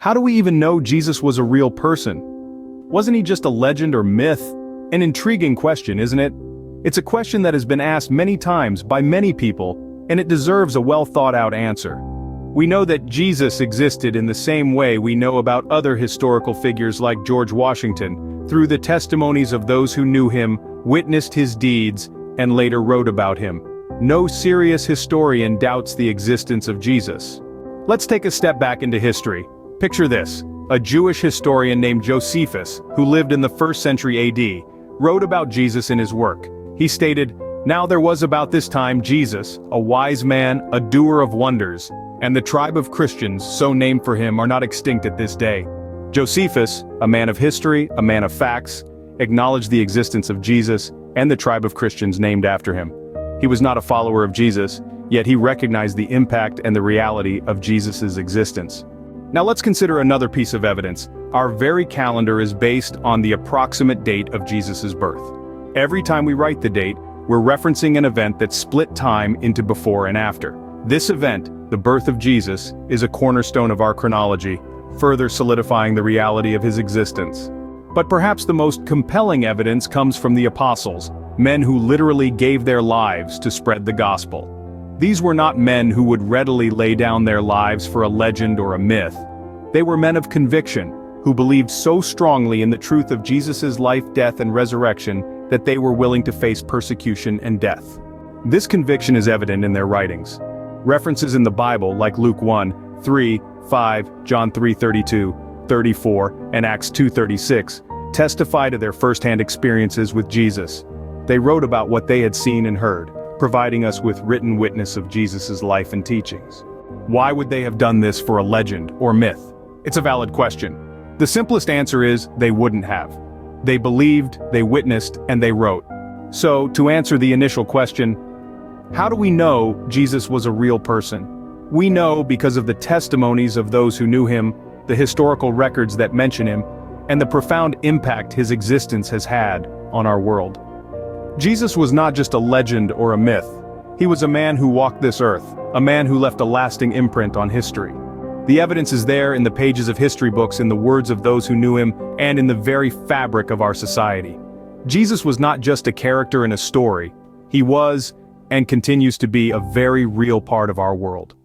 How do we even know Jesus was a real person? Wasn't he just a legend or myth? An intriguing question, isn't it? It's a question that has been asked many times by many people, and it deserves a well-thought-out answer. We know that Jesus existed in the same way we know about other historical figures like George Washington, through the testimonies of those who knew him, witnessed his deeds, and later wrote about him. No serious historian doubts the existence of Jesus. Let's take a step back into history. Picture this: a Jewish historian named Josephus, who lived in the 1st century AD, wrote about Jesus in his work. He stated, "Now there was about this time Jesus, a wise man, a doer of wonders, and the tribe of Christians, so named for him, are not extinct at this day." Josephus, a man of history, a man of facts, acknowledged the existence of Jesus and the tribe of Christians named after him. He was not a follower of Jesus, yet he recognized the impact and the reality of Jesus' existence. Now let's consider another piece of evidence. Our very calendar is based on the approximate date of Jesus' birth. Every time we write the date, we're referencing an event that split time into before and after. This event, the birth of Jesus, is a cornerstone of our chronology, further solidifying the reality of his existence. But perhaps the most compelling evidence comes from the apostles, men who literally gave their lives to spread the gospel. These were not men who would readily lay down their lives for a legend or a myth. They were men of conviction, who believed so strongly in the truth of Jesus' life, death, and resurrection that they were willing to face persecution and death. This conviction is evident in their writings. References in the Bible like Luke 1:3, 5, John 3:32, 34, and Acts 2:36 testify to their first-hand experiences with Jesus. They wrote about what they had seen and heard, providing us with written witness of Jesus' life and teachings. Why would they have done this for a legend or myth? It's a valid question. The simplest answer is they wouldn't have. They believed, they witnessed, and they wrote. So, to answer the initial question, how do we know Jesus was a real person? We know because of the testimonies of those who knew him, the historical records that mention him, and the profound impact his existence has had on our world. Jesus was not just a legend or a myth. He was a man who walked this earth, a man who left a lasting imprint on history. The evidence is there in the pages of history books, in the words of those who knew him, and in the very fabric of our society. Jesus was not just a character in a story. He was, and continues to be, a very real part of our world.